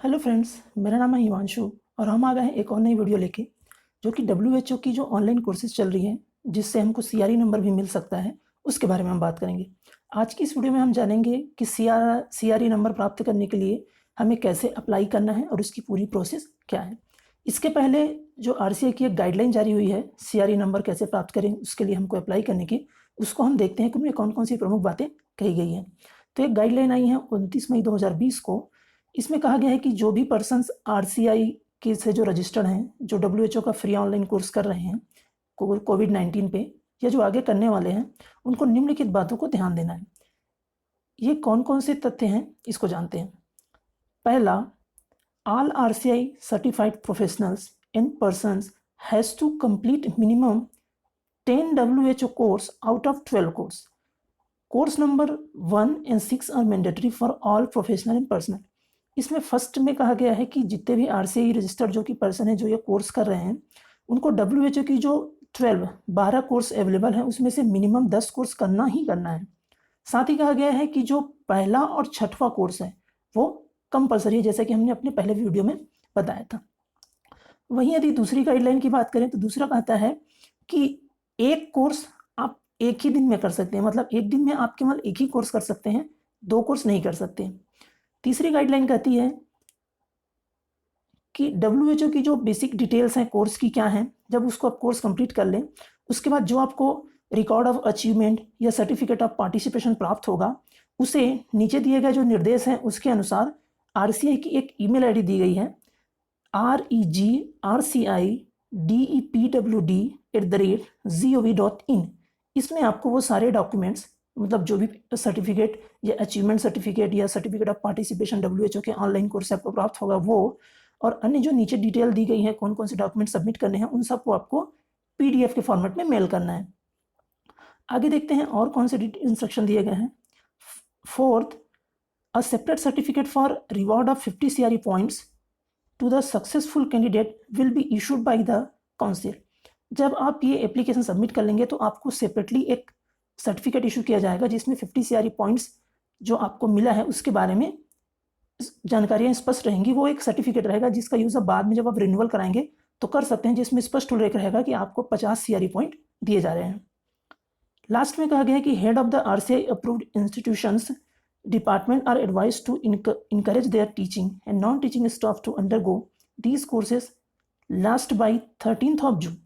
Hello friends, मेरा नाम है हिमांशु और हम आ गए हैं एक और नई वीडियो लेके जो कि डब्ल्यूएचओ की जो ऑनलाइन कोर्सेज चल रही हैं जिससे हमको सीआरई नंबर भी मिल सकता है, उसके बारे में हम बात करेंगे। आज की इस वीडियो में हम जानेंगे कि सीआरई नंबर प्राप्त करने के लिए हमें कैसे अप्लाई करना है और उसकी पूरी प्रोसेस क्या है। इसके पहले जो आरसीआई की एक गाइडलाइन जारी हुई है सीआरई नंबर कैसे प्राप्त करें उसके लिए हमको अप्लाई करने की, उसको हम देखते हैं कि उनमें कौन कौन सी प्रमुख बातें कही गई हैं। तो एक गाइडलाइन आई है 29 मई 2020 को। इसमें कहा गया है कि जो भी पर्सन्स आरसीआई के से जो रजिस्टर्ड हैं, जो डब्ल्यूएचओ का फ्री ऑनलाइन कोर्स कर रहे हैं कोविड-19 पे, या जो आगे करने वाले हैं, उनको निम्नलिखित बातों को ध्यान देना है। ये कौन कौन से तथ्य हैं इसको जानते हैं। पहला, all RCI certified professionals and persons has to complete minimum 10 WHO course out of 12 course. Course number 1 and 6 are mandatory for all professional and personal. इसमें फर्स्ट में कहा गया है कि जितने भी आरसीआई रजिस्टर्ड जो कि पर्सन है जो ये कोर्स कर रहे हैं, उनको डब्ल्यूएचओ की जो 12 कोर्स अवेलेबल है उसमें से मिनिमम 10 कोर्स करना ही करना है। साथ ही कहा गया है कि जो पहला और छठवां कोर्स है वो कंपलसरी है, जैसा कि हमने अपने पहले वीडियो में बताया था। वहीं यदि दूसरी गाइडलाइन की बात करें तो दूसरा कहता है कि एक कोर्स आप एक ही दिन में कर सकते हैं, मतलब एक दिन में आप केवल एक ही कोर्स कर सकते हैं, 2 कोर्स नहीं कर सकते। तीसरी गाइडलाइन कहती है कि डब्ल्यूएचओ की जो बेसिक डिटेल्स हैं कोर्स की क्या हैं, जब उसको आप कोर्स कंप्लीट कर लें उसके बाद जो आपको रिकॉर्ड ऑफ अचीवमेंट या सर्टिफिकेट ऑफ पार्टिसिपेशन प्राप्त होगा, उसे नीचे दिए गए जो निर्देश हैं उसके अनुसार आरसीआई की एक ईमेल आईडी दी गई है regrcipwd@gov.in। इसमें आपको वो सारे डॉक्यूमेंट्स, मतलब जो भी सर्टिफिकेट या अचीवमेंट सर्टिफिकेट या सर्टिफिकेट ऑफ पार्टिसिपेशन डब्ल्यूएचओ के ऑनलाइन कोर्स से आपको प्राप्त होगा वो, और अन्य जो नीचे डिटेल दी गई है कौन कौन से डॉक्यूमेंट सबमिट करने हैं, उन सबको आपको पीडीएफ के फॉर्मेट में मेल करना है। आगे देखते हैं और कौन से इंस्ट्रक्शन दिए गए हैं। Fourth, a separate certificate for reward of 50 CRE points to the successful candidate will be issued by the council. जब आप ये एप्लीकेशन सबमिट कर लेंगे तो आपको सेपरेटली एक सर्टिफिकेट इशू किया जाएगा जिसमें 50 सीआरई पॉइंट्स जो आपको मिला है उसके बारे में जानकारियां स्पष्ट रहेंगी। वो एक सर्टिफिकेट रहेगा जिसका यूज़ अब बाद में जब आप रिन्यूअल कराएंगे तो कर सकते हैं, जिसमें स्पष्ट उल्लेख रहेगा कि आपको 50 सीआरई पॉइंट दिए जा रहे हैं। लास्ट में कहा गया है कि head of the RCI approved institutions department are advised to encourage their teaching and non-teaching staff to undergo these courses last by 13th of June।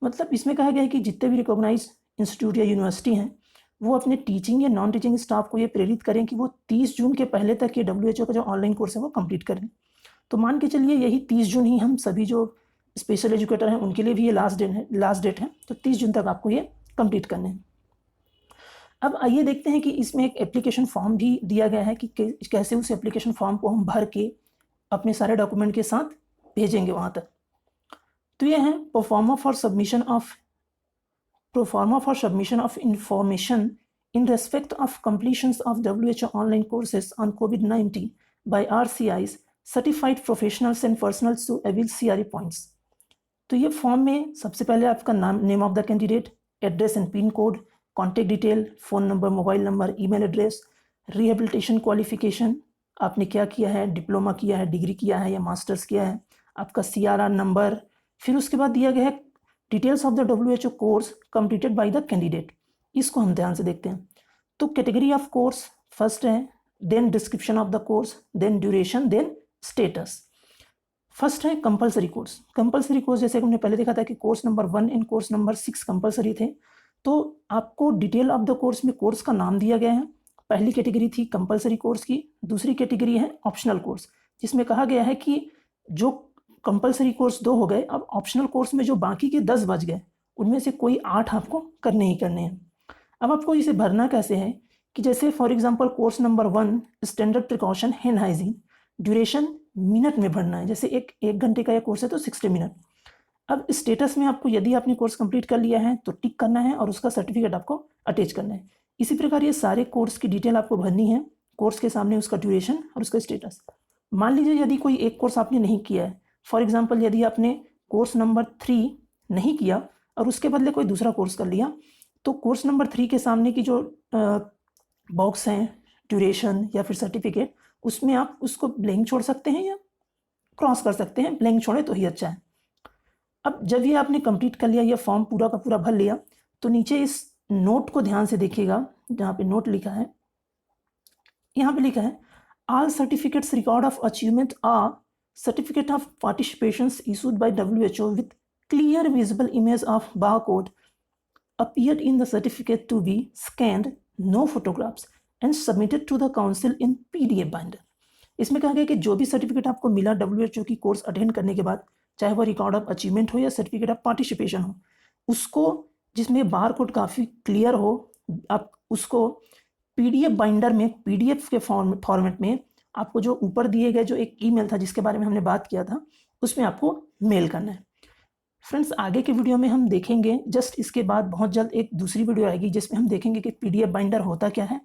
मतलब इसमें कहा गया है कि जितने भी रिकॉग्नाइज इंस्टीट्यूट या यूनिवर्सिटी हैं वो अपने टीचिंग या नॉन टीचिंग स्टाफ को ये प्रेरित करें कि वो 30 जून के पहले तक ये डब्ल्यूएचओ का जो ऑनलाइन कोर्स है वो कंप्लीट करें। तो मान के चलिए यही 30 जून ही हम सभी जो स्पेशल एजुकेटर हैं उनके लिए भी ये लास्ट डेट है, तो 30 जून तक आपको ये कंप्लीट करने हैं। अब आइए देखते हैं कि इसमें एक एप्लीकेशन फॉर्म भी दिया गया है कि कैसे उस एप्लीकेशन फॉर्म को हम भर के अपने सारे डॉक्यूमेंट के साथ भेजेंगे वहाँ तक। तो ये है proforma for submission of information in respect of completion of WHO online courses on कोविड-19 by RCI's certified professionals and personals to avail CRE points. तो ये फॉर्म में सबसे पहले आपका नाम, name of the candidate, address and pin code, contact detail, phone number, mobile number, email address, rehabilitation qualification, आपने क्या किया है, डिप्लोमा किया है, डिग्री किया है या मास्टर्स किया है, आपका सीआरआर नंबर। फिर उसके बाद दिया गया है details of the WHO course completed by the candidate. इसको हम ध्यान से देखते हैं। तो कैटेगरी ऑफ कोर्स फर्स्ट है, then description of the course, then duration, then status. First है कंपलसरी कोर्स। कंपलसरी कोर्स जैसे हमने पहले देखा था कि course number 1 and course number 6 compulsory थे, तो आपको डिटेल ऑफ द कोर्स में कोर्स का नाम दिया गया है। पहली कैटेगरी थी कंपलसरी कोर्स की, दूसरी कैटेगरी है ऑप्शनल कोर्स, जिसमें कहा गया है कि जो कंपलसरी कोर्स 2 हो गए, अब ऑप्शनल कोर्स में जो बाकी के 10 बच गए उनमें से कोई 8 आपको करने ही करने हैं। अब आपको इसे भरना कैसे है कि जैसे for example course number 1 standard precaution hand hygiene, duration minute में भरना है, जैसे एक घंटे का यह कोर्स है तो 60 मिनट। अब स्टेटस में आपको यदि आपने कोर्स कंप्लीट कर लिया है तो टिक करना है और उसका सर्टिफिकेट आपको अटैच करना है। इसी प्रकार ये सारे कोर्स की डिटेल आपको भरनी है, कोर्स के सामने उसका ड्यूरेशन और उसका स्टेटस। मान लीजिए यदि कोई एक कोर्स आपने नहीं किया है, फॉर एग्जांपल यदि आपने कोर्स नंबर 3 नहीं किया और उसके बदले कोई दूसरा कोर्स कर लिया, तो कोर्स नंबर 3 के सामने की जो बॉक्स हैं ड्यूरेशन या फिर सर्टिफिकेट, उसमें आप उसको ब्लैंक छोड़ सकते हैं या क्रॉस कर सकते हैं, ब्लैंक छोड़े तो ही अच्छा है। अब जब ये आपने कंप्लीट कर लिया, ये फॉर्म पूरा का पूरा भर लिया, तो नीचे इस नोट को ध्यान से देखिएगा, जहाँ पे नोट लिखा है, यहाँ पे लिखा है all certificates record of achievement are certificate of participations issued by WHO with clear visible image of barcode appeared in the certificate to be scanned, no photographs, and submitted to the council in PDF binder. इसमें कहा गया कि जो भी certificate आपको मिला WHO की course attend करने के बाद, चाहे वो रिकॉर्ड ऑफ अचीवमेंट हो या सर्टिफिकेट ऑफ पार्टिसिपेशन हो, उसको जिसमें बार कोड काफ़ी क्लियर हो, आप उसको PDF बाइंडर में, PDF के फॉर्मेट में आपको जो ऊपर दिए गए जो एक ईमेल था जिसके बारे में हमने बात किया था, उसमें आपको मेल करना है। फ्रेंड्स, आगे के वीडियो में हम देखेंगे, जस्ट इसके बाद बहुत जल्द एक दूसरी वीडियो आएगी जिसमें हम देखेंगे कि PDF बाइंडर होता क्या है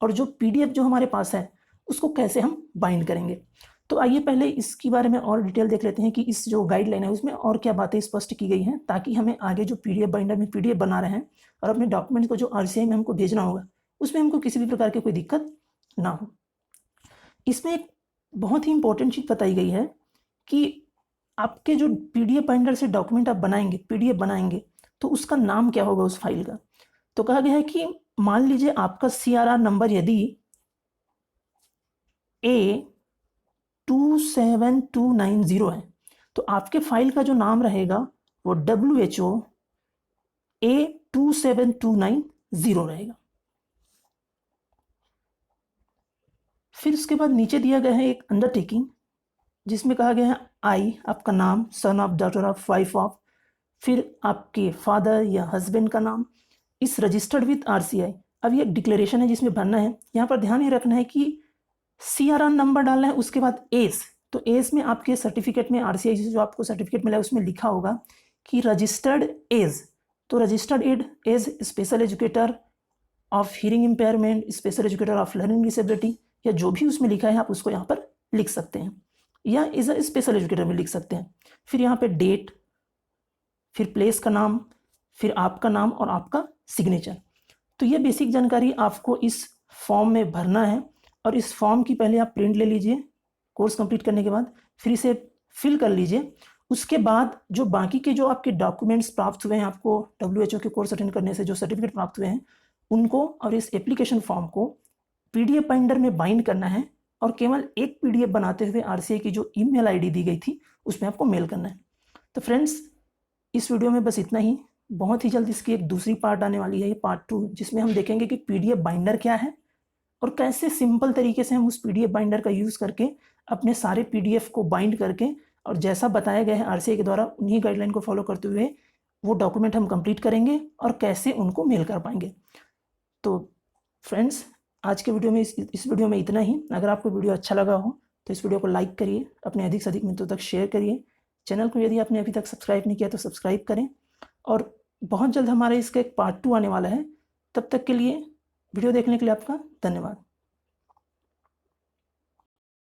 और जो PDF जो हमारे पास है उसको कैसे हम बाइंड करेंगे। तो आइए पहले इसके बारे में और डिटेल देख लेते हैं कि इस जो गाइडलाइन है उसमें और क्या बातें स्पष्ट की गई हैं, ताकि हमें आगे जो PDF बाइंडर में PDF बना रहे हैं और अपने डॉक्यूमेंट्स को जो RCI में हमको भेजना होगा उसमें हमको किसी भी प्रकार की कोई दिक्कत ना हो। इसमें एक बहुत ही इंपॉर्टेंट चीज़ बताई गई है कि आपके जो PDF बाइंडर से डॉक्यूमेंट आप बनाएंगे, PDF बनाएंगे, तो उसका नाम क्या होगा उस फाइल का। तो कहा गया है कि मान लीजिए आपका CRR नंबर यदि A27290 है, तो आपके फाइल का जो नाम रहेगा वो WHO A27290 रहेगा। फिर उसके बाद नीचे दिया गया है एक अंडरटेकिंग जिसमें कहा गया है आई, आपका नाम, son of, daughter of, wife of, फिर आपके फादर या हस्बैंड का नाम, इस रजिस्टर्ड विथ RCI। अब ये एक डिक्लेरेशन है जिसमें भरना है। यहाँ पर ध्यान ये रखना है कि CRR नंबर डालना है, उसके बाद एज। तो एज में आपके सर्टिफिकेट में RCI से जो आपको सर्टिफिकेट मिला है उसमें लिखा होगा कि रजिस्टर्ड एज। तो registered as special educator of hearing impairment, special educator of learning disability, या जो भी उसमें लिखा है आप उसको यहाँ पर लिख सकते हैं, या इज अ स्पेशल एजुकेटर में लिख सकते हैं। फिर यहाँ पे डेट, फिर प्लेस का नाम, फिर आपका नाम और आपका सिग्नेचर। तो ये बेसिक जानकारी आपको इस फॉर्म में भरना है और इस फॉर्म की पहले आप प्रिंट ले लीजिए कोर्स कंप्लीट करने के बाद, फिर इसे फिल कर लीजिए। उसके बाद जो बाकी के जो आपके डॉक्यूमेंट्स प्राप्त हुए हैं आपको WHO के कोर्स अटेंड करने से, जो सर्टिफिकेट प्राप्त हुए हैं उनको और इस एप्लीकेशन फॉर्म को PDF बाइंडर में बाइंड करना है और केवल एक PDF बनाते हुए RCI की जो ईमेल ID दी गई थी उसमें आपको मेल करना है। तो फ्रेंड्स, इस वीडियो में बस इतना ही। बहुत ही जल्द इसकी एक दूसरी पार्ट आने वाली है, ये पार्ट 2, जिसमें हम देखेंगे कि PDF बाइंडर क्या है और कैसे सिंपल तरीके से हम उस PDF बाइंडर का यूज़ करके अपने सारे PDF को बाइंड करके और जैसा बताया गया है RCI के द्वारा उन्हीं गाइडलाइन को फॉलो करते हुए वो डॉक्यूमेंट हम कंप्लीट करेंगे और कैसे उनको मेल कर पाएंगे। तो फ्रेंड्स, आज के वीडियो में इस वीडियो में इतना ही। अगर आपको वीडियो अच्छा लगा हो तो इस वीडियो को लाइक करिए, अपने अधिक से अधिक मित्रों तक शेयर करिए। चैनल को यदि आपने अभी तक सब्सक्राइब नहीं किया तो सब्सक्राइब करें और बहुत जल्द हमारे इसका एक पार्ट 2 आने वाला है। तब तक के लिए वीडियो देखने के लिए आपका धन्यवाद।